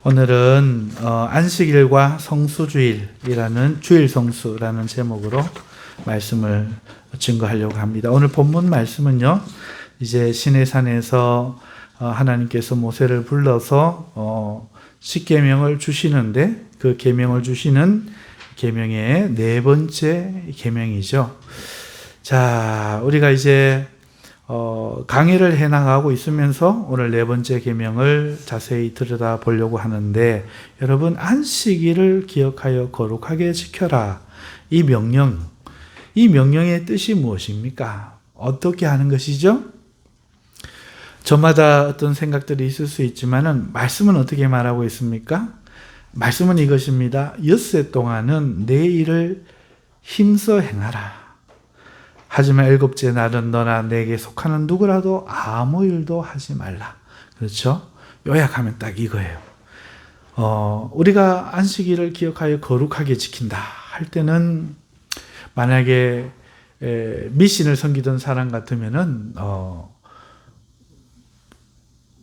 오늘은 안식일과 성수주일이라는 주일 성수라는 제목으로 말씀을 증거하려고 합니다. 오늘 본문 말씀은요, 이제 시내산에서 하나님께서 모세를 불러서 십계명을 주시는데 그 계명을 주시는 계명의 네 번째 계명이죠. 자, 우리가 이제 강의를 해나가고 있으면서 오늘 네 번째 계명을 자세히 들여다보려고 하는데, 여러분, 안식일을 기억하여 거룩하게 지켜라. 이 명령의 뜻이 무엇입니까? 어떻게 하는 것이죠? 저마다 어떤 생각들이 있을 수 있지만은 말씀은 어떻게 말하고 있습니까? 말씀은 이것입니다. 엿새 동안은 내 일을 힘써 행하라. 하지만 일곱째 날은 너나 내게 속하는 누구라도 아무 일도 하지 말라. 그렇죠? 요약하면 딱 이거예요. 우리가 안식일을 기억하여 거룩하게 지킨다 할 때는, 만약에 미신을 섬기던 사람 같으면은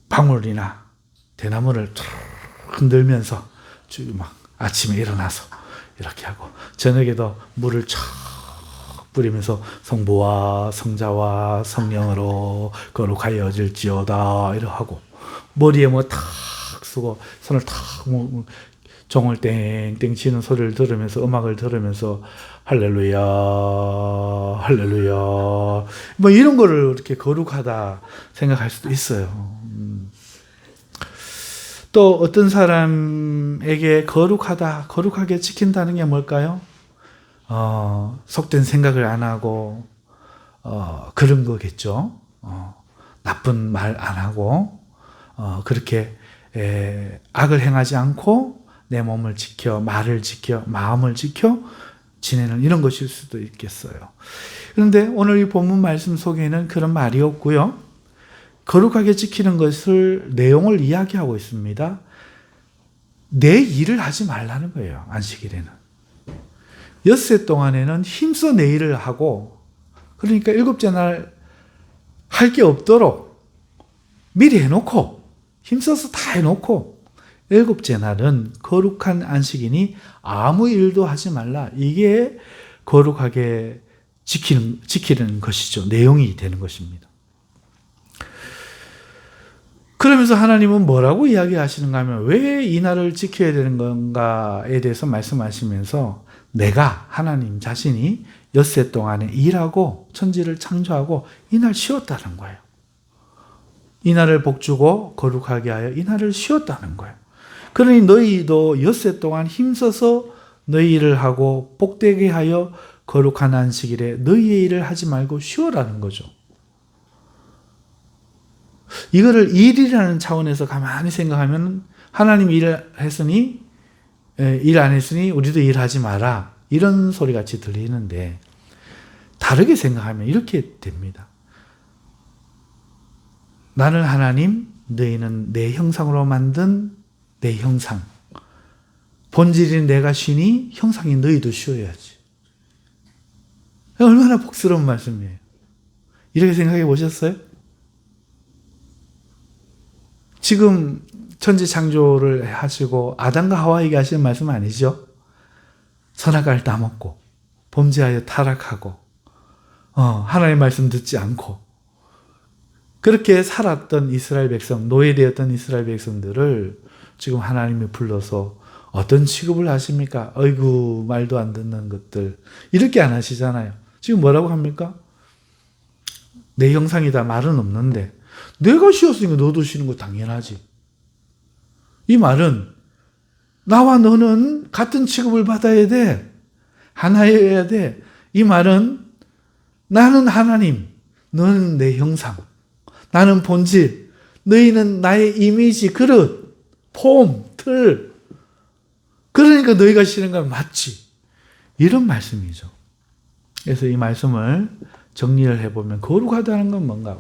방울이나 대나무를 흔들면서 막 아침에 일어나서 이렇게 하고, 저녁에도 물을 뿌리면서 성부와 성자와 성령으로 거룩하여질지어다 이러 하고, 머리에 탁 쓰고 손을 탁 종을 땡땡 치는 소리를 들으면서, 음악을 들으면서 할렐루야 할렐루야 뭐 이런 거를 이렇게 거룩하다 생각할 수도 있어요. 또 어떤 사람에게 거룩하게 지킨다는 게 뭘까요? 속된 생각을 안 하고, 그런 거겠죠. 나쁜 말 안 하고, 그렇게, 악을 행하지 않고, 내 몸을 지켜, 말을 지켜, 마음을 지켜 지내는 이런 것일 수도 있겠어요. 그런데 오늘 이 본문 말씀 속에는 그런 말이 없고요. 거룩하게 지키는 것을, 내용을 이야기하고 있습니다. 내 일을 하지 말라는 거예요, 안식일에는. 엿새 동안에는 힘써 내 일을 하고, 그러니까 일곱째 날 할 게 없도록 미리 해놓고, 힘써서 다 해놓고, 일곱째 날은 거룩한 안식이니 아무 일도 하지 말라. 이게 거룩하게 지키는 것이죠. 내용이 되는 것입니다. 그러면서 하나님은 뭐라고 이야기하시는가 하면, 왜 이 날을 지켜야 되는 건가에 대해서 말씀하시면서, 내가, 하나님 자신이 엿새 동안에 일하고 천지를 창조하고 이 날 쉬었다는 거예요. 이 날을 복주고 거룩하게 하여 이 날을 쉬었다는 거예요. 그러니 너희도 엿새 동안 힘써서 너희 일을 하고 복되게 하여 거룩한 안식일에 너희의 일을 하지 말고 쉬어라는 거죠. 이거를 일이라는 차원에서 가만히 생각하면, 하나님 일을 했으니, 일 안 했으니 우리도 일하지 마라, 이런 소리 같이 들리는데, 다르게 생각하면 이렇게 됩니다. 나는 하나님, 너희는 내 형상으로 만든 내 형상. 본질인 내가 쉬니 형상인 너희도 쉬어야지. 얼마나 복스러운 말씀이에요. 이렇게 생각해 보셨어요? 지금 천지 창조를 하시고 아담과 하와에게 하시는 말씀 아니죠? 선악과를 따먹고 범죄하여 타락하고 하나님의 말씀 듣지 않고 그렇게 살았던 이스라엘 백성, 노예되었던 이스라엘 백성들을 지금 하나님이 불러서 어떤 취급을 하십니까? 어이구, 말도 안 듣는 것들, 이렇게 안 하시잖아요. 지금 뭐라고 합니까? 내 형상이다 말은 없는데, 내가 쉬었으니까 너도 쉬는 거 당연하지. 이 말은 나와 너는 같은 취급을 받아야 돼. 하나여야 돼. 이 말은 나는 하나님, 너는 내 형상, 나는 본질, 너희는 나의 이미지, 그릇, 폼, 틀. 그러니까 너희가 쉬는 건 맞지. 이런 말씀이죠. 그래서 이 말씀을 정리를 해보면, 거룩하다는 건 뭔가,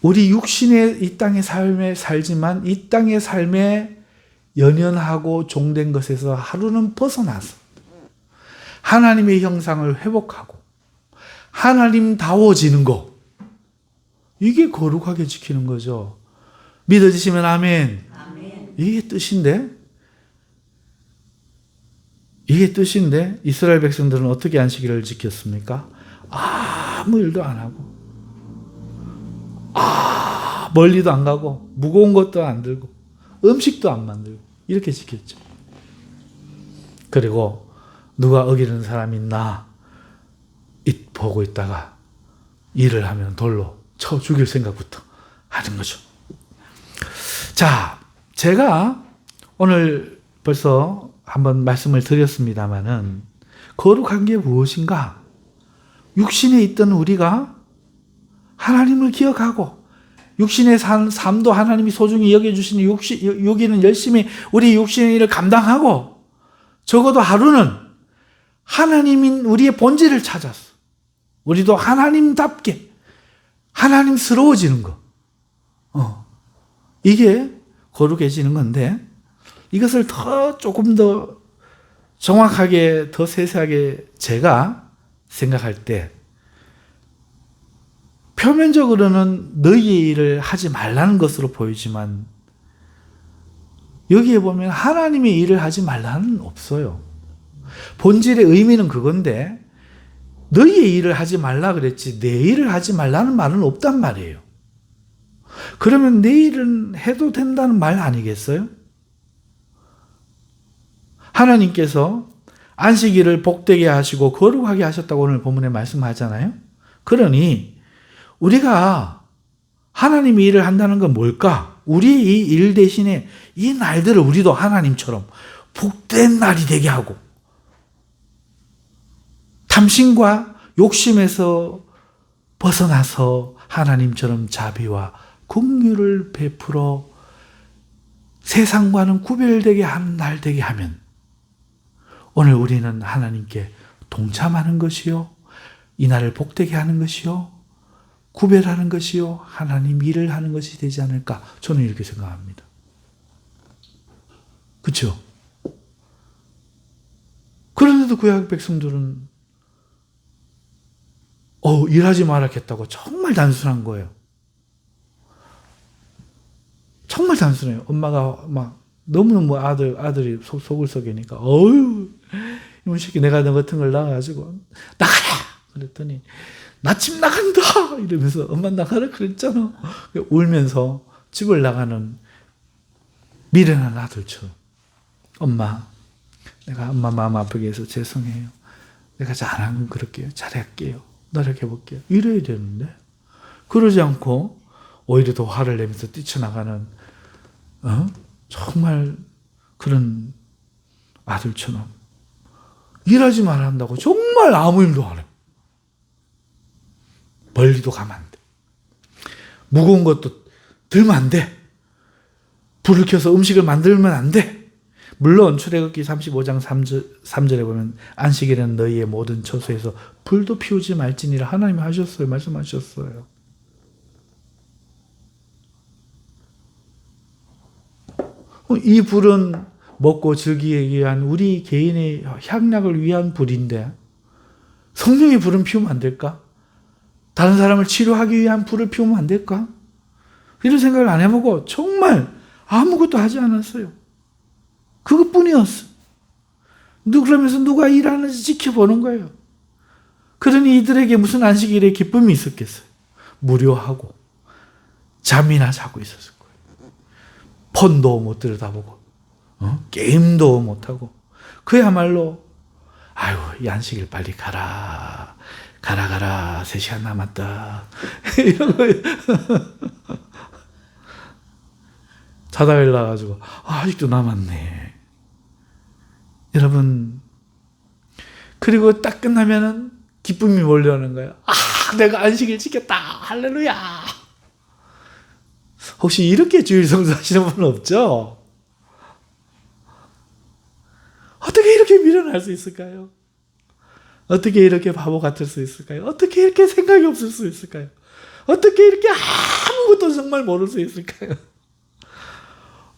우리 육신의 이 땅의 삶에 살지만 이 땅의 삶에 연연하고 종된 것에서 하루는 벗어나서 하나님의 형상을 회복하고 하나님다워지는 거, 이게 거룩하게 지키는 거죠. 믿어지시면 아멘. 아멘. 이게 뜻인데 이스라엘 백성들은 어떻게 안식일을 지켰습니까? 아무 일도 안 하고 멀리도 안 가고 무거운 것도 안 들고 음식도 안 만들고 이렇게 지켰죠. 그리고 누가 어기는 사람이 있나 보고 있다가 일을 하면 돌로 쳐 죽일 생각부터 하는 거죠. 자, 제가 오늘 벌써 한번 말씀을 드렸습니다마는 거룩한 게 무엇인가? 육신에 있던 우리가 하나님을 기억하고 육신의 삶도 하나님이 소중히 여겨주시는 여기는 열심히 우리 육신의 일을 감당하고 적어도 하루는 하나님인 우리의 본질을 찾았어. 우리도 하나님답게 하나님스러워지는 거. 이게 거룩해지는 건데 이것을 조금 더 정확하게 더 세세하게 제가 생각할 때 표면적으로는 너희의 일을 하지 말라는 것으로 보이지만 여기에 보면 하나님의 일을 하지 말라는 없어요. 본질의 의미는 그건데 너희의 일을 하지 말라 그랬지 내 일을 하지 말라는 말은 없단 말이에요. 그러면 내 일은 해도 된다는 말 아니겠어요? 하나님께서 안식일을 복되게 하시고 거룩하게 하셨다고 오늘 본문에 말씀하잖아요. 그러니 우리가 하나님의 일을 한다는 건 뭘까? 우리의 이 일 대신에 이 날들을 우리도 하나님처럼 복된 날이 되게 하고 탐심과 욕심에서 벗어나서 하나님처럼 자비와 긍휼을 베풀어 세상과는 구별되게 하는 날 되게 하면 오늘 우리는 하나님께 동참하는 것이요 이 날을 복되게 하는 것이요 구별하는 것이요 하나님 일을 하는 것이 되지 않을까 저는 이렇게 생각합니다. 그렇죠? 그런데도 구약 백성들은 일하지 말았겠다고 정말 단순한 거예요. 정말 단순해요. 엄마가 막 너무너무 아들이 속을 썩이니까 이놈 새끼 내가 너 같은 걸 낳아가지고 나가라 그랬더니 나 집 나간다 이러면서 엄마 나가라 그랬잖아. 울면서 집을 나가는 미련한 아들처럼 엄마 내가 엄마 마음 아프게 해서 죄송해요. 내가 잘한 건 그럴게요. 잘할게요. 노력해볼게요. 이래야 되는데 그러지 않고 오히려 더 화를 내면서 뛰쳐나가는 정말 그런 아들처럼 일하지 말아야 한다고 정말 아무 일도 안 해. 멀리도 가면 안 돼. 무거운 것도 들면 안 돼. 불을 켜서 음식을 만들면 안 돼. 물론 출애굽기 35장 3절에 보면 안식일에는 너희의 모든 처소에서 불도 피우지 말지니라 하나님이 하셨어요. 말씀하셨어요. 이 불은 먹고 즐기기 위한 우리 개인의 향락을 위한 불인데 성령의 불은 피우면 안 될까? 다른 사람을 치료하기 위한 불을 피우면 안 될까? 이런 생각을 안 해보고 정말 아무것도 하지 않았어요. 그것뿐이었어. 그러면서 누가 일하는지 지켜보는 거예요. 그러니 이들에게 무슨 안식일에 기쁨이 있었겠어요. 무료하고 잠이나 자고 있었을 거예요. 폰도 못 들여다보고 게임도 못하고 그야말로 이 안식일 빨리 가라 3시간 남았다 이런 거예요. 자다가 일어나가지고 아직도 남았네. 여러분 그리고 딱 끝나면은 기쁨이 몰려오는 거예요. 내가 안식일 지켰다 할렐루야. 혹시 이렇게 주일 성수하시는 분 없죠? 어떻게 이렇게 미련할 수 있을까요? 어떻게 이렇게 바보 같을 수 있을까요? 어떻게 이렇게 생각이 없을 수 있을까요? 어떻게 이렇게 아무것도 정말 모를 수 있을까요?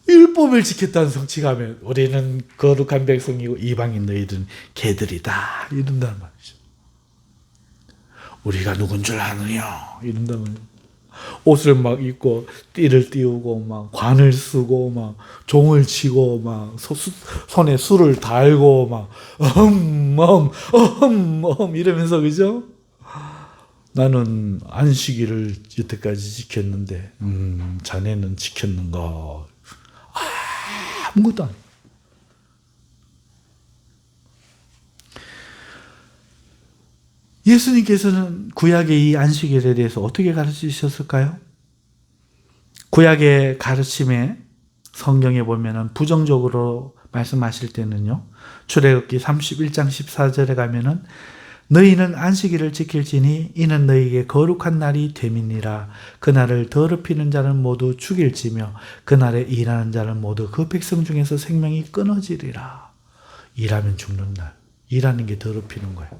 율법을 지켰다는 성취가면 우리는 거룩한 백성이고 이방인 너희들은 개들이다 이런단 말이죠. 우리가 누군 줄 아느냐 이런단 말이죠. 옷을 막 입고 띠를 띄우고 막 관을 쓰고 막 종을 치고 막 손에 술을 달고 막 이러면서 그죠? 나는 안식일을 여태까지 지켰는데 자네는 지켰는가? 아무것도 안 해. 예수님께서는 구약의 이 안식일에 대해서 어떻게 가르치셨을까요? 구약의 가르침에 성경에 보면은 부정적으로 말씀하실 때는요. 출애굽기 31장 14절에 가면은 너희는 안식일을 지킬지니 이는 너희에게 거룩한 날이 됨이니라. 그날을 더럽히는 자는 모두 죽일지며 그날에 일하는 자는 모두 그 백성 중에서 생명이 끊어지리라. 일하면 죽는 날. 일하는 게 더럽히는 거예요.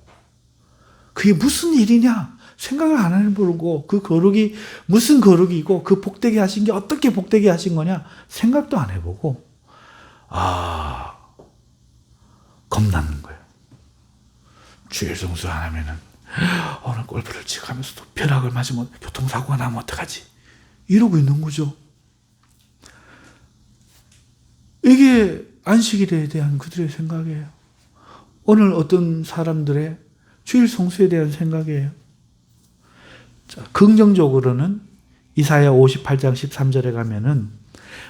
그게 무슨 일이냐? 생각을 안 해보고 그 거룩이 무슨 거룩이고 그 복되게 하신 게 어떻게 복되게 하신 거냐? 생각도 안 해보고 겁나는 거예요. 주일 성수 안 하면은 오늘 골프를 치고 하면서도 벼락을 맞으면 교통사고가 나면 어떡하지? 이러고 있는 거죠. 이게 안식일에 대한 그들의 생각이에요. 오늘 어떤 사람들의 주일 성수에 대한 생각이에요. 자, 긍정적으로는 이사야 58장 13절에 가면은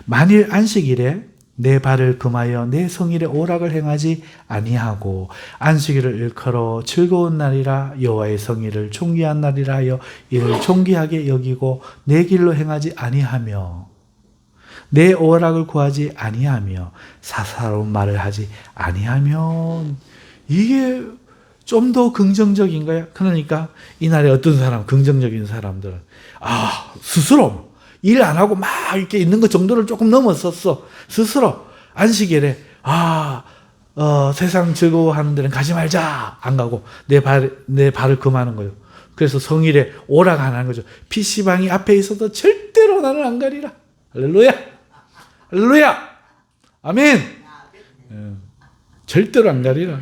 만일 안식일에 내 발을 금하여 내 성일에 오락을 행하지 아니하고 안식일을 일컬어 즐거운 날이라 여호와의 성일을 존귀한 날이라 하여 이를 존귀하게 여기고 내 길로 행하지 아니하며 내 오락을 구하지 아니하며 사사로운 말을 하지 아니하면 이게 좀 더 긍정적인가요? 그러니까 이날에 어떤 사람, 긍정적인 사람들은 스스로 일 안 하고 막 이렇게 있는 것 정도를 조금 넘었었어. 스스로 안식일에 세상 즐거워하는 데는 가지 말자 안 가고 내 발을 금하는 거예요. 그래서 성일에 오락 안 하는 거죠. PC방이 앞에 있어도 절대로 나는 안 가리라. 할렐루야, 할렐루야, 아멘. 절대로 안 가리라.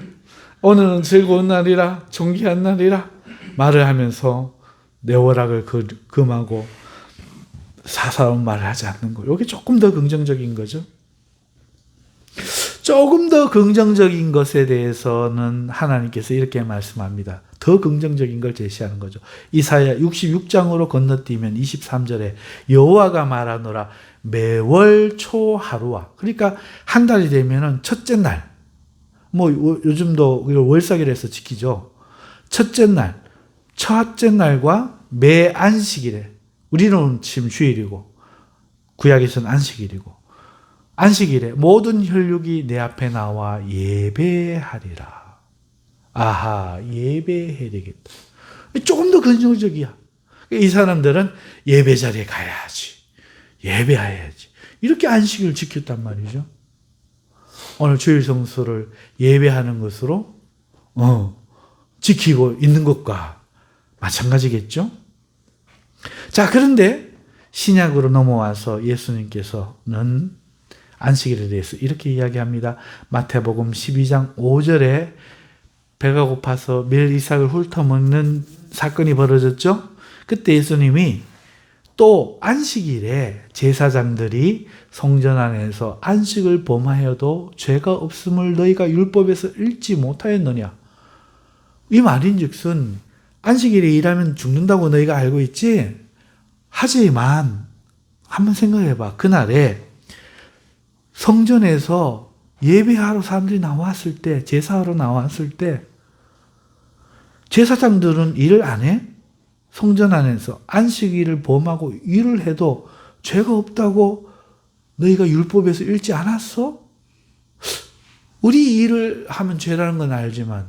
오늘은 즐거운 날이라 존귀한 날이라 말을 하면서 내 오락을 금하고 사사로운 말을 하지 않는 거. 이게 조금 더 긍정적인 거죠. 조금 더 긍정적인 것에 대해서는 하나님께서 이렇게 말씀합니다. 더 긍정적인 걸 제시하는 거죠. 이사야 66장으로 건너뛰면 23절에 여호와가 말하노라 매월 초 하루와, 그러니까 한 달이 되면은 첫째 날, 요즘도 월삭일 해서 지키죠. 첫째 날과 매 안식일에, 우리는 지금 주일이고 구약에서는 안식일이고, 안식일에 모든 혈육이 내 앞에 나와 예배하리라. 예배해야 되겠다. 조금 더 긍정적이야. 이 사람들은 예배 자리에 가야지, 예배해야지, 이렇게 안식일을 지켰단 말이죠. 오늘 주일 성수를 예배하는 것으로 지키고 있는 것과 마찬가지겠죠. 자, 그런데 신약으로 넘어와서 예수님께서는 안식일에 대해서 이렇게 이야기합니다. 마태복음 12장 5절에 배가 고파서 멜이삭을 훑어먹는 사건이 벌어졌죠. 그때 예수님이 또 안식일에 제사장들이 성전 안에서 안식을 범하여도 죄가 없음을 너희가 율법에서 읽지 못하였느냐. 이 말인즉슨 안식일에 일하면 죽는다고 너희가 알고 있지? 하지만 한번 생각해봐. 그날에 성전에서 예배하러 사람들이 나왔을 때, 제사하러 나왔을 때 제사장들은 일을 안 해? 성전 안에서 안식일을 범하고 일을 해도 죄가 없다고 너희가 율법에서 읽지 않았어? 우리 일을 하면 죄라는 건 알지만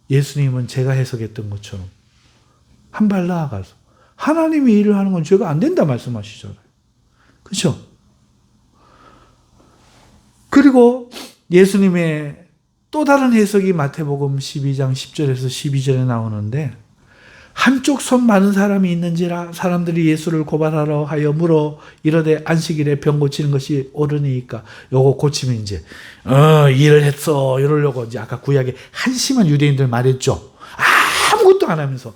예수님은 제가 해석했던 것처럼 한 발 나아가서 하나님이 일을 하는 건 죄가 안 된다 말씀하시잖아요. 그렇죠? 그리고 예수님의 또 다른 해석이 마태복음 12장 10절에서 12절에 나오는데, 한쪽 손 많은 사람이 있는지라 사람들이 예수를 고발하러 하여 물어 이르되 안식일에 병 고치는 것이 옳으니까. 요거 고치면 이제 일을 했어 이러려고 이제 아까 구약에 한심한 유대인들 말했죠. 아무것도 안 하면서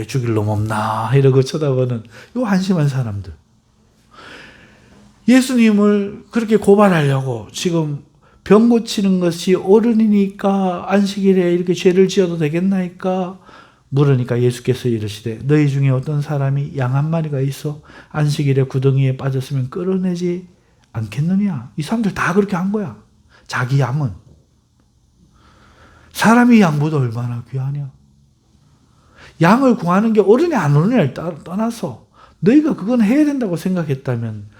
죽일 놈 없나 이러고 쳐다보는 요 한심한 사람들. 예수님을 그렇게 고발하려고 지금 병 고치는 것이 옳으니까 안식일에 이렇게 죄를 지어도 되겠나이까 물으니까 예수께서 이르시되 너희 중에 어떤 사람이 양 한 마리가 있어 안식일에 구덩이에 빠졌으면 끌어내지 않겠느냐. 이 사람들 다 그렇게 한 거야. 자기 양은. 사람이 양보다 얼마나 귀하냐. 양을 구하는 게 옳으냐 안 옳으냐를 떠나서 너희가 그건 해야 된다고 생각했다면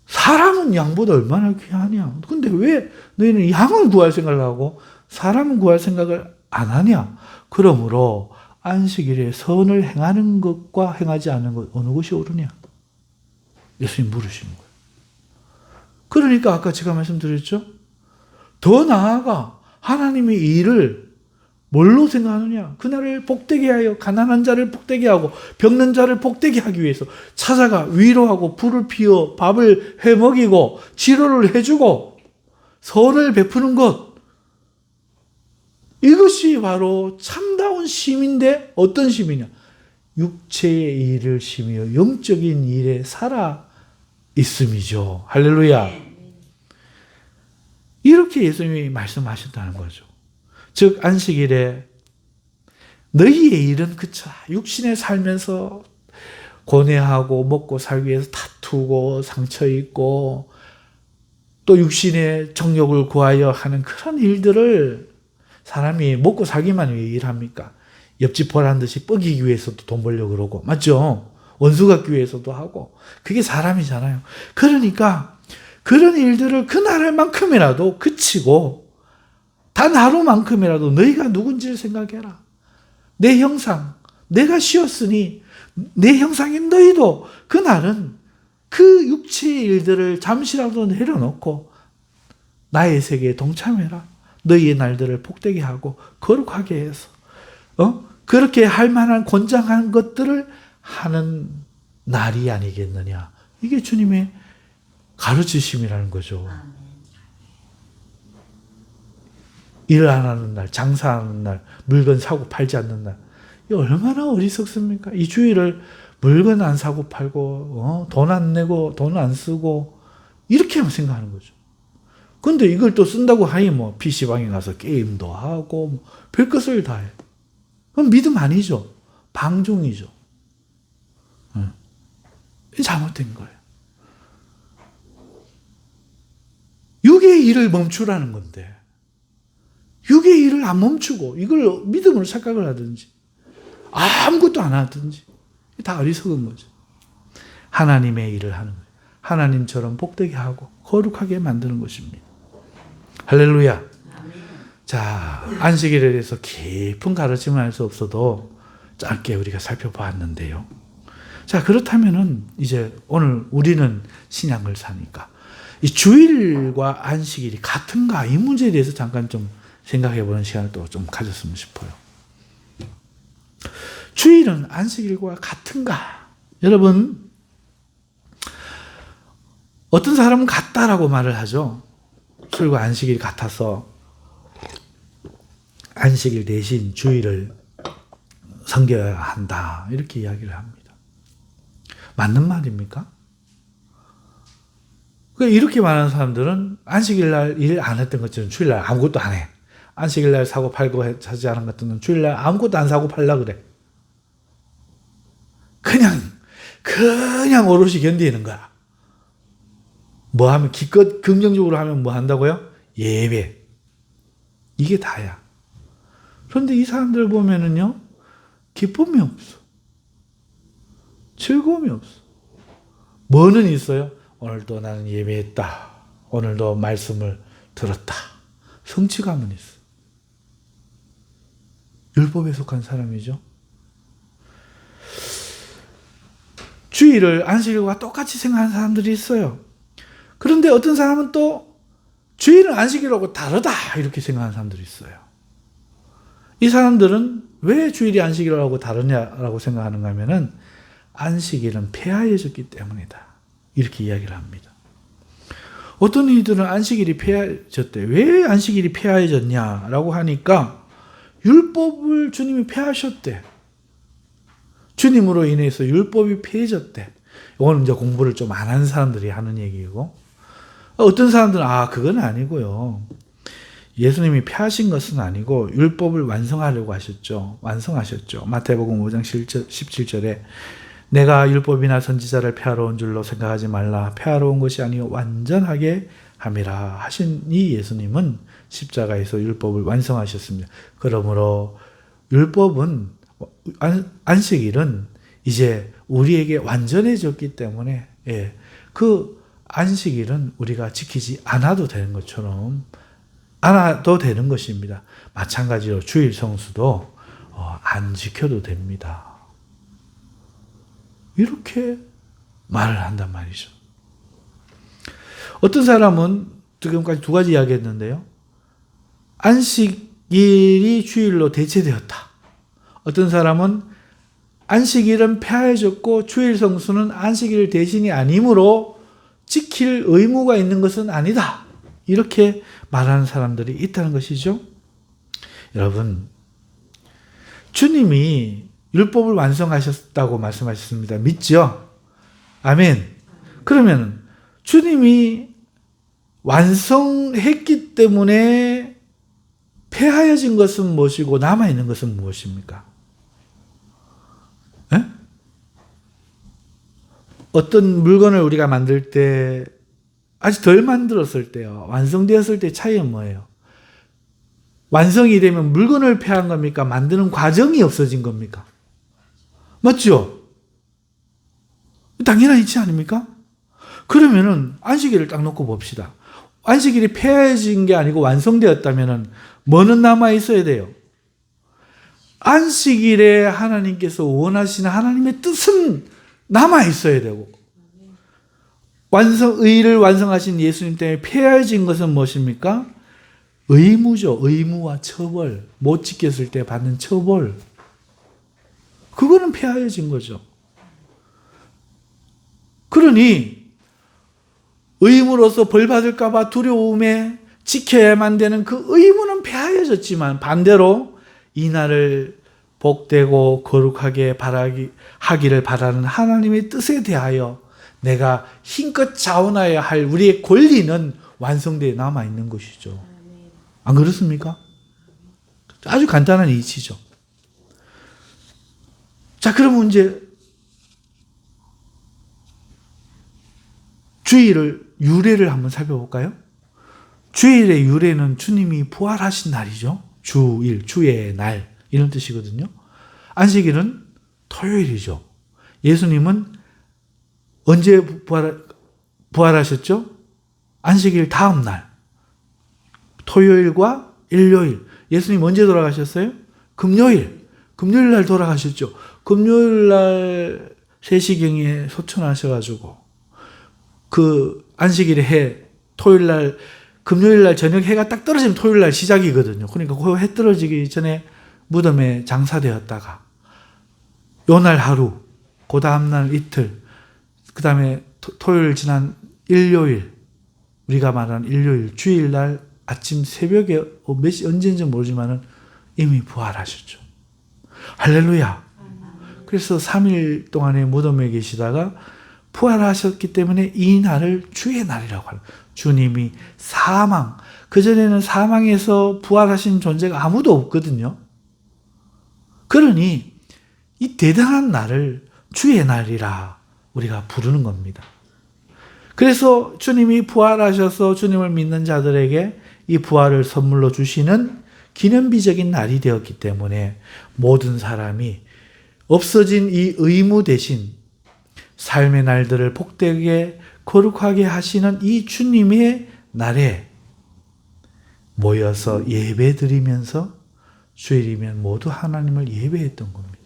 사람은 양보다 얼마나 귀하냐. 근데 왜 너희는 양을 구할 생각을 하고 사람은 구할 생각을 안 하냐. 그러므로 안식일에 선을 행하는 것과 행하지 않는 것 어느 것이 옳으냐. 예수님 물으시는 거예요. 그러니까 아까 제가 말씀드렸죠. 더 나아가 하나님의 일을 뭘로 생각하느냐. 그날을 복되게 하여 가난한 자를 복되게 하고 병든 자를 복되게 하기 위해서 찾아가 위로하고 불을 피워 밥을 해 먹이고 치료를 해주고 선을 베푸는 것. 이것이 바로 참다운 심인데 어떤 심이냐. 육체의 일을 심이요 영적인 일에 살아 있음이죠. 할렐루야. 이렇게 예수님이 말씀하셨다는 거죠. 즉 안식일에 너희의 일은 그쳐 육신에 살면서 고뇌하고 먹고 살기 위해서 다투고 상처 입고 또 육신의 정욕을 구하여 하는 그런 일들을 사람이 먹고 살기만 위해 일합니까? 옆집 보란 듯이 뻐기기 위해서도 돈 벌려고 그러고 맞죠? 원수 갖기 위해서도 하고 그게 사람이잖아요. 그러니까 그런 일들을 그날만큼이라도 그치고 단 하루만큼이라도 너희가 누군지를 생각해라. 내 형상, 내가 쉬었으니 내 형상인 너희도 그날은 그 육체의 일들을 잠시라도 내려놓고 나의 세계에 동참해라. 너희의 날들을 복되게 하고 거룩하게 해서 그렇게 할 만한 권장한 것들을 하는 날이 아니겠느냐. 이게 주님의 가르치심이라는 거죠. 일 안 하는 날, 장사하는 날, 물건 사고 팔지 않는 날. 이 얼마나 어리석습니까? 이 주일을 물건 안 사고 팔고 돈 안 내고 돈 안 쓰고 이렇게만 생각하는 거죠. 근데 이걸 또 쓴다고 하니 뭐 PC방에 가서 게임도 하고 뭐 별것을 다 해. 그건 믿음 아니죠. 방종이죠. 잘못된 거예요. 육의 일을 멈추라는 건데 육의 일을 안 멈추고 이걸 믿음으로 착각을 하든지 아무것도 안 하든지 다 어리석은 거죠. 하나님의 일을 하는 거예요. 하나님처럼 복되게 하고 거룩하게 만드는 것입니다. 할렐루야. 자, 안식일에 대해서 깊은 가르침을 할 수 없어도 짧게 우리가 살펴보았는데요. 자, 그렇다면은 이제 오늘 우리는 신약을 사니까 이 주일과 안식일이 같은가 이 문제에 대해서 잠깐 좀 생각해 보는 시간을 또 좀 가졌으면 싶어요. 주일은 안식일과 같은가? 여러분, 어떤 사람은 같다라고 말을 하죠. 주일과 안식일이 같아서 안식일 대신 주일을 섬겨야 한다. 이렇게 이야기를 합니다. 맞는 말입니까? 이렇게 말하는 사람들은 안식일 날 일 안 했던 것처럼 주일 날 아무것도 안 해. 안식일 날 사고 팔고 하지 않은 것들은 주일 날 아무것도 안 사고 팔라 그래. 그냥 오롯이 견디는 거야. 뭐 하면 기껏 긍정적으로 하면 뭐 한다고요? 예배. 이게 다야. 그런데 이 사람들 보면은요, 기쁨이 없어. 즐거움이 없어. 뭐는 있어요? 오늘도 나는 예배했다. 오늘도 말씀을 들었다. 성취감은 있어. 율법에 속한 사람이죠. 주일을 안식일과 똑같이 생각하는 사람들이 있어요. 그런데 어떤 사람은 또 주일은 안식일하고 다르다 이렇게 생각하는 사람들이 있어요. 이 사람들은 왜 주일이 안식일하고 다르냐라고 생각하는가 하면은 안식일은 폐하해졌기 때문이다. 이렇게 이야기를 합니다. 어떤 이들은 안식일이 폐하해졌대. 왜 안식일이 폐하해졌냐라고 하니까 율법을 주님이 폐하셨대. 주님으로 인해서 율법이 폐해졌대. 이건 이제 공부를 좀 안 하는 사람들이 하는 얘기고, 어떤 사람들은 그건 아니고요. 예수님이 폐하신 것은 아니고 율법을 완성하려고 하셨죠. 완성하셨죠. 마태복음 5장 17절에 내가 율법이나 선지자를 폐하러 온 줄로 생각하지 말라. 폐하러 온 것이 아니요 완전하게 함이라 하신 이 예수님은 십자가에서 율법을 완성하셨습니다. 그러므로 율법은, 안식일은 이제 우리에게 완전해졌기 때문에 그 안식일은 우리가 지키지 않아도 되는 것처럼 않아도 되는 것입니다. 마찬가지로 주일 성수도 안 지켜도 됩니다. 이렇게 말을 한단 말이죠. 어떤 사람은 지금까지 두 가지 이야기했는데요. 안식일이 주일로 대체되었다. 어떤 사람은 안식일은 폐하해졌고 주일 성수는 안식일 대신이 아니므로 지킬 의무가 있는 것은 아니다. 이렇게 말하는 사람들이 있다는 것이죠. 여러분, 주님이 율법을 완성하셨다고 말씀하셨습니다. 믿죠? 아멘. 그러면 주님이 완성했기 때문에 폐하여진 것은 무엇이고 남아있는 것은 무엇입니까? 에? 어떤 물건을 우리가 만들 때 아직 덜 만들었을 때요, 완성되었을 때 차이는 뭐예요? 완성이 되면 물건을 폐한 겁니까? 만드는 과정이 없어진 겁니까? 맞죠? 당연한 이치 아닙니까? 그러면은 안식일을 딱 놓고 봅시다. 안식일이 폐해진 게 아니고 완성되었다면은 뭐는 남아 있어야 돼요? 안식일에 하나님께서 원하시는 하나님의 뜻은 남아 있어야 되고, 의를 완성하신 예수님 때문에 폐해진 것은 무엇입니까? 의무죠. 의무와 처벌. 못 지켰을 때 받는 처벌. 그거는 폐하여진 거죠. 그러니 의무로서 벌 받을까 봐 두려움에 지켜야만 되는 그 의무는 폐하여졌지만, 반대로 이 날을 복되고 거룩하게 하기를 바라는 하나님의 뜻에 대하여 내가 힘껏 자원하여야 할 우리의 권리는 완성되어 남아있는 것이죠. 안 그렇습니까? 아주 간단한 이치죠. 자, 그러면 이제 주일을, 유래를 한번 살펴볼까요? 주일의 유래는 주님이 부활하신 날이죠. 주일, 주의 날, 이런 뜻이거든요. 안식일은 토요일이죠. 예수님은 언제 부활하셨죠? 안식일 다음 날, 토요일과 일요일. 예수님 언제 돌아가셨어요? 금요일 날 돌아가셨죠. 금요일 날 3시경에 소천하셔가지고 그 안식일에 토요일 날, 금요일 날 저녁 해가 딱 떨어지면 토요일 날 시작이거든요. 그러니까 그 해 떨어지기 전에 무덤에 장사되었다가 요 날 하루, 그 다음 날 이틀, 그 다음에 토요일 지난 일요일, 우리가 말하는 일요일, 주일날 아침 새벽에 몇 시, 언제인지 모르지만은 이미 부활하셨죠. 할렐루야. 그래서 3일 동안에 무덤에 계시다가 부활하셨기 때문에 이 날을 주의 날이라고 하는, 주님이 사망, 그전에는 사망에서 부활하신 존재가 아무도 없거든요. 그러니 이 대단한 날을 주의 날이라 우리가 부르는 겁니다. 그래서 주님이 부활하셔서 주님을 믿는 자들에게 이 부활을 선물로 주시는 기념비적인 날이 되었기 때문에 모든 사람이 없어진 이 의무 대신 삶의 날들을 복되게 거룩하게 하시는 이 주님의 날에 모여서 예배 드리면서 주일이면 모두 하나님을 예배했던 겁니다.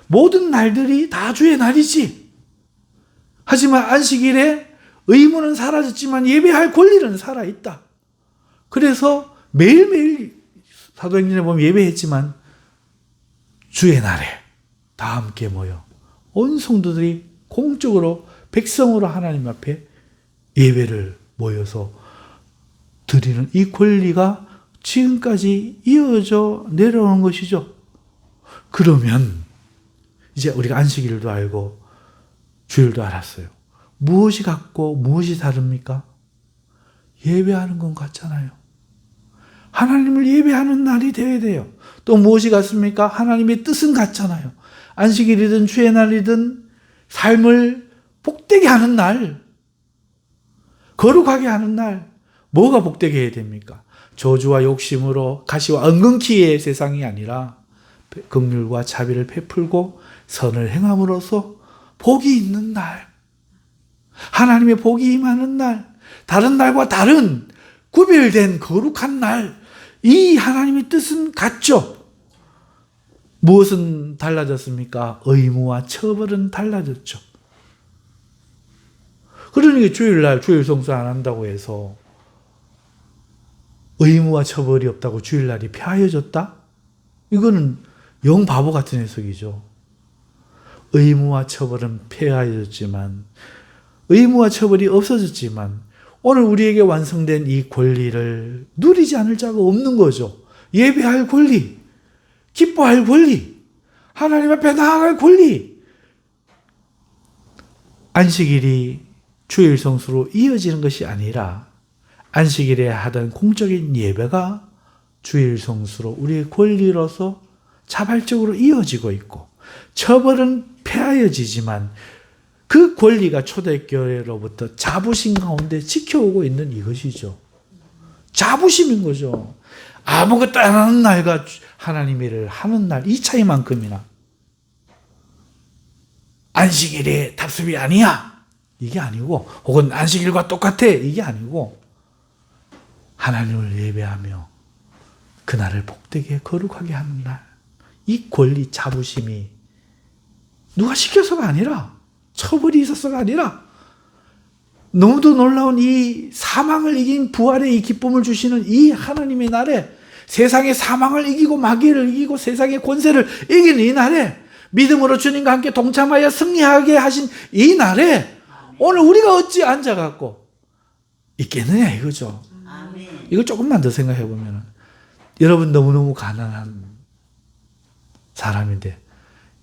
모든 날들이 다 주의 날이지. 하지만 안식일에 의무는 사라졌지만 예배할 권리는 살아있다. 그래서 매일매일 사도행전에 보면 예배했지만 주의 날에 다 함께 모여 온 성도들이 공적으로 백성으로 하나님 앞에 예배를 모여서 드리는 이 권리가 지금까지 이어져 내려오는 것이죠. 그러면 이제 우리가 안식일도 알고 주일도 알았어요. 무엇이 같고 무엇이 다릅니까? 예배하는 건 같잖아요. 하나님을 예배하는 날이 되어야 돼요. 또 무엇이 같습니까? 하나님의 뜻은 같잖아요. 안식일이든 주의 날이든 삶을 복되게 하는 날, 거룩하게 하는 날, 뭐가 복되게 해야 됩니까? 저주와 욕심으로 가시와 엉겅퀴의 세상이 아니라 긍휼과 자비를 베풀고 선을 행함으로써 복이 있는 날, 하나님의 복이 임하는 날, 다른 날과 다른 구별된 거룩한 날, 이 하나님의 뜻은 같죠. 무엇은 달라졌습니까? 의무와 처벌은 달라졌죠. 그러니까 주일날 주일 성수 안 한다고 해서 의무와 처벌이 없다고 주일날이 폐하여졌다? 이거는 영 바보 같은 해석이죠. 의무와 처벌은 폐하여졌지만, 의무와 처벌이 없어졌지만 오늘 우리에게 완성된 이 권리를 누리지 않을 자가 없는 거죠. 예배할 권리, 기뻐할 권리, 하나님 앞에 나아갈 권리. 안식일이 주일 성수로 이어지는 것이 아니라 안식일에 하던 공적인 예배가 주일 성수로 우리의 권리로서 자발적으로 이어지고 있고, 처벌은 폐하여지지만 그 권리가 초대교회로부터 자부심 가운데 지켜오고 있는 이것이죠. 자부심인 거죠. 아무것도 안 하는 날과 하나님의 일을 하는 날, 이 차이만큼이나. 안식일에 답습이 아니야, 이게 아니고, 혹은 안식일과 똑같아, 이게 아니고, 하나님을 예배하며 그날을 복되게 거룩하게 하는 날, 이 권리 자부심이 누가 시켜서가 아니라, 처벌이 있어서가 아니라, 너무도 놀라운 이 사망을 이긴 부활의 이 기쁨을 주시는 이 하나님의 날에, 세상의 사망을 이기고 마귀를 이기고 세상의 권세를 이기는 이 날에, 믿음으로 주님과 함께 동참하여 승리하게 하신 이 날에 오늘 우리가 어찌 앉아갖고 있겠느냐 이거죠. 이걸 조금만 더 생각해 보면, 여러분 너무너무 가난한 사람인데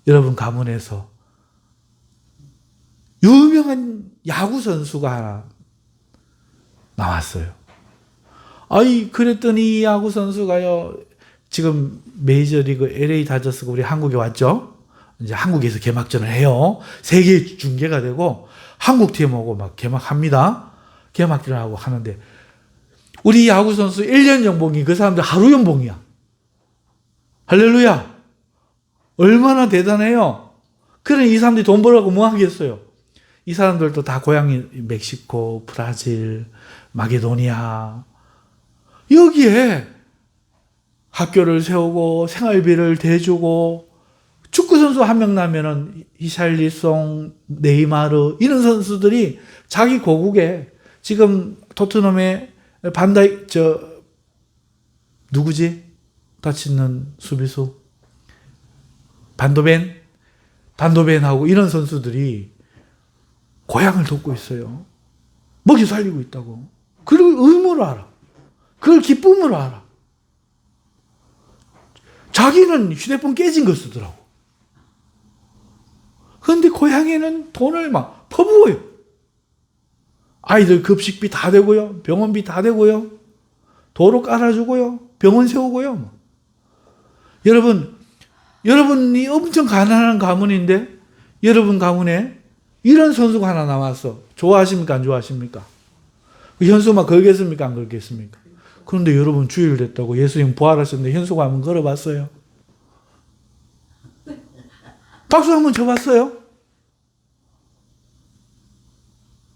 여러분 가문에서 유명한 야구 선수가 하나 나왔어요. 그랬더니 이 야구 선수가요, 지금 메이저리그 LA 다저스가 우리 한국에 왔죠. 이제 한국에서 개막전을 해요. 세계 중계가 되고 한국 팀하고 막 개막합니다. 개막전을 하고 하는데, 우리 야구 선수 1년 연봉이 그 사람들 하루 연봉이야. 할렐루야. 얼마나 대단해요. 그래, 이 사람들이 돈 벌라고 뭐 하겠어요. 이 사람들도 다 고향이 멕시코, 브라질, 마게도니아, 여기에 학교를 세우고 생활비를 대주고, 축구선수 한 명 나면은 히샬리송, 네이마르 이런 선수들이 자기 고국에, 지금 토트넘의 반다이, 누구지? 다치는 수비수 반도벤하고 이런 선수들이 고향을 돕고 있어요. 먹여 살리고 있다고. 그걸 의무로 알아. 그걸 기쁨으로 알아. 자기는 휴대폰 깨진 거 쓰더라고. 그런데 고향에는 돈을 막 퍼부어요. 아이들 급식비 다 되고요. 병원비 다 되고요. 도로 깔아주고요. 병원 세우고요. 여러분이 엄청 가난한 가문인데 여러분 가문에 이런 선수가 하나 나왔어. 좋아하십니까? 안 좋아하십니까? 현수막 걸겠습니까? 안 걸겠습니까? 그런데 여러분 주일 됐다고 예수님 부활하셨는데 현수가 한번 걸어봤어요? 박수 한번 쳐봤어요?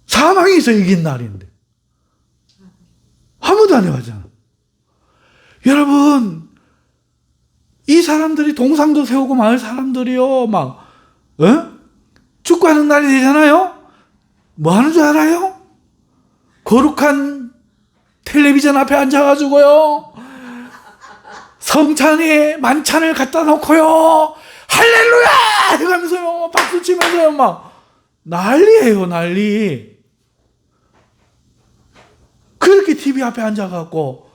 사망에서 이긴 날인데 아무도 안 해봤잖아. 여러분, 이 사람들이 동상도 세우고 마을 사람들이요 축구하는 날이 되잖아요. 뭐 하는 줄 알아요? 거룩한 텔레비전 앞에 앉아가지고요, 성찬에 만찬을 갖다 놓고요, 할렐루야 이러면서요, 박수 치면서요, 막 난리예요, 난리. 그렇게 TV 앞에 앉아갖고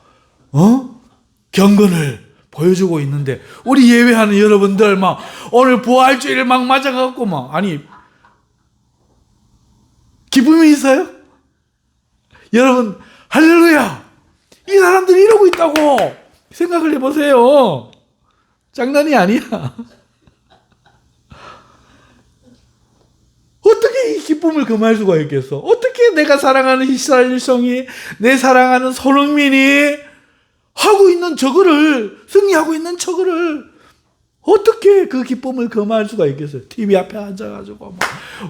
경건을 보여주고 있는데 우리 예배하는 여러분들 막 오늘 부활주의를 막 맞아갖고 막 아니 기쁨이 있어요? 여러분 할렐루야! 이 사람들이 이러고 있다고 생각을 해보세요. 장난이 아니야. 어떻게 이 기쁨을 금할 수가 있겠어? 어떻게 내가 사랑하는 이스라엘 일성이, 내 사랑하는 손흥민이 하고 있는 저거를, 승리하고 있는 저거를 어떻게 그 기쁨을 금할 수가 있겠어요? TV 앞에 앉아가지고 막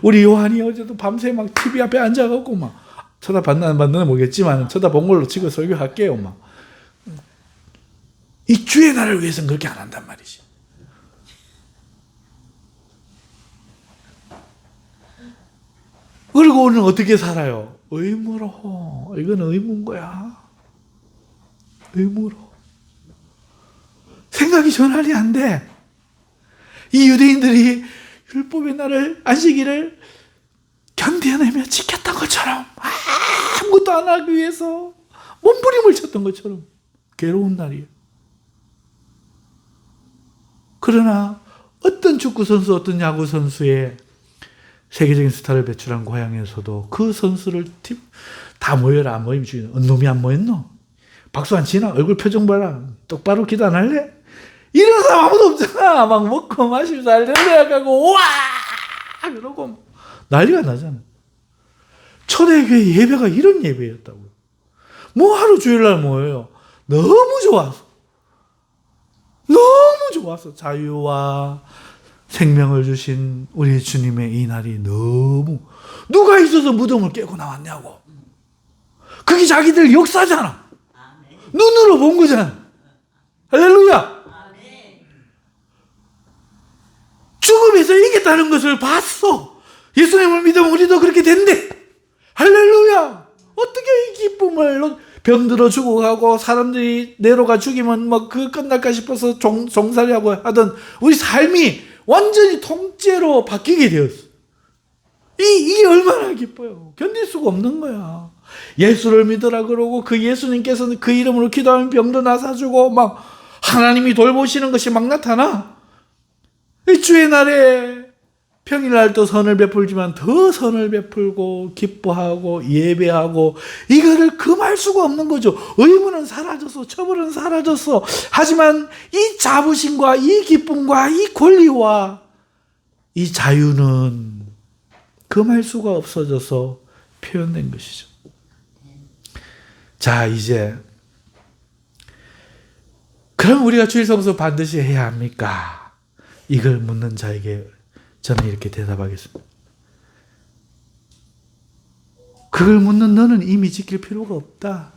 우리 요한이 어제도 밤새 막 TV 앞에 앉아가지고 막 쳐다봤나 안 봤나 모르겠지만 쳐다본 걸로 치고 설교할게요. 막 이 주의 날을 위해서는 그렇게 안 한단 말이지. 그리고 오늘 어떻게 살아요? 의무로. 이건 의무인 거야. 의무로. 생각이 전환이 안 돼. 이 유대인들이 율법의 날을, 안식일을 견뎌내며 지켰던 것처럼 아무것도 안 하기 위해서 몸부림을 쳤던 것처럼 괴로운 날이에요. 그러나 어떤 축구선수, 어떤 야구선수의 세계적인 스타를 배출한 고향에서도 그 선수를 다 모여라. 안 모이면 죽이는 놈이 안 모였노? 박수 안 치나? 얼굴 표정 봐라. 똑바로 기도 안 할래? 이런 사람 아무도 없잖아. 막 먹고 마시면서 할렐루야 하고 우와 그러고 난리가 나잖아. 초대교회 예배가 이런 예배였다고요. 뭐하러 주일날 모여요? 너무 좋아서. 너무 좋아서 자유와 생명을 주신 우리 주님의 이 날이 너무 누가 있어서 무덤을 깨고 나왔냐고. 그게 자기들 역사잖아. 눈으로 본 거잖아. 할렐루야. 죽음에서 이겼다는 것을 봤어. 예수님을 믿으면 우리도 그렇게 된대. 할렐루야. 어떻게 이 기쁨을 병들어 죽어가고 사람들이 내로가 죽이면 뭐 그 끝날까 싶어서 종살이하고 하던 우리 삶이 완전히 통째로 바뀌게 되었어. 이게 얼마나 기뻐요. 견딜 수가 없는 거야. 예수를 믿으라 그러고 그 예수님께서는 그 이름으로 기도하면 병도 나사주고 막 하나님이 돌보시는 것이 막 나타나. 이 주의 날에 평일날도 선을 베풀지만 더 선을 베풀고 기뻐하고 예배하고 이거를 금할 수가 없는 거죠. 의무는 사라졌어. 처벌은 사라졌어. 하지만 이 자부심과 이 기쁨과 이 권리와 이 자유는 금할 수가 없어져서 표현된 것이죠. 자, 이제 그럼 우리가 주일 성수 반드시 해야 합니까? 이걸 묻는 자에게 저는 이렇게 대답하겠습니다. 그걸 묻는 너는 이미 지킬 필요가 없다.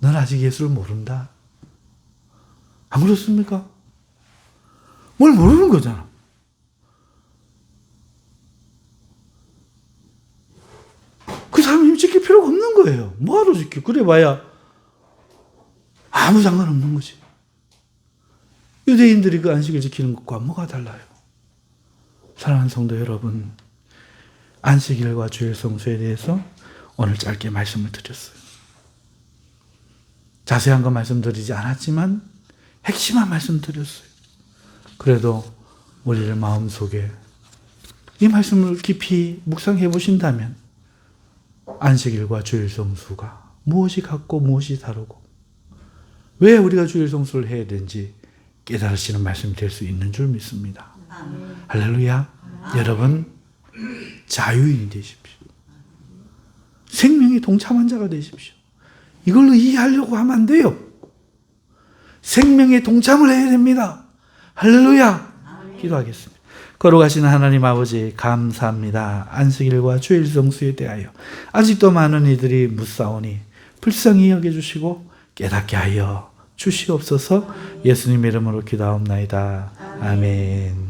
넌 아직 예수를 모른다. 안 그렇습니까? 뭘 모르는 거잖아. 그 사람이 이미 지킬 필요가 없는 거예요. 뭐하러 지켜? 그래봐야 아무 상관없는 거지. 유대인들이 그 안식을 지키는 것과 뭐가 달라요? 사랑하는 성도 여러분, 안식일과 주일 성수에 대해서 오늘 짧게 말씀을 드렸어요. 자세한 거 말씀드리지 않았지만 핵심만 말씀드렸어요. 그래도 우리를 마음속에 이 말씀을 깊이 묵상해 보신다면 안식일과 주일 성수가 무엇이 같고 무엇이 다르고 왜 우리가 주일 성수를 해야 되는지 깨달으시는 말씀이 될 수 있는 줄 믿습니다. 할렐루야. 여러분 자유인이 되십시오. 생명에 동참한 자가 되십시오. 이걸로 이해하려고 하면 안 돼요. 생명에 동참을 해야 됩니다. 할렐루야. 기도하겠습니다. 거룩하신 하나님 아버지 감사합니다. 안식일과 주일 성수에 대하여 아직도 많은 이들이 묻사오니 불쌍히 여겨주시고 깨닫게 하여 주시옵소서. 예수님 이름으로 기도하옵나이다. 아멘.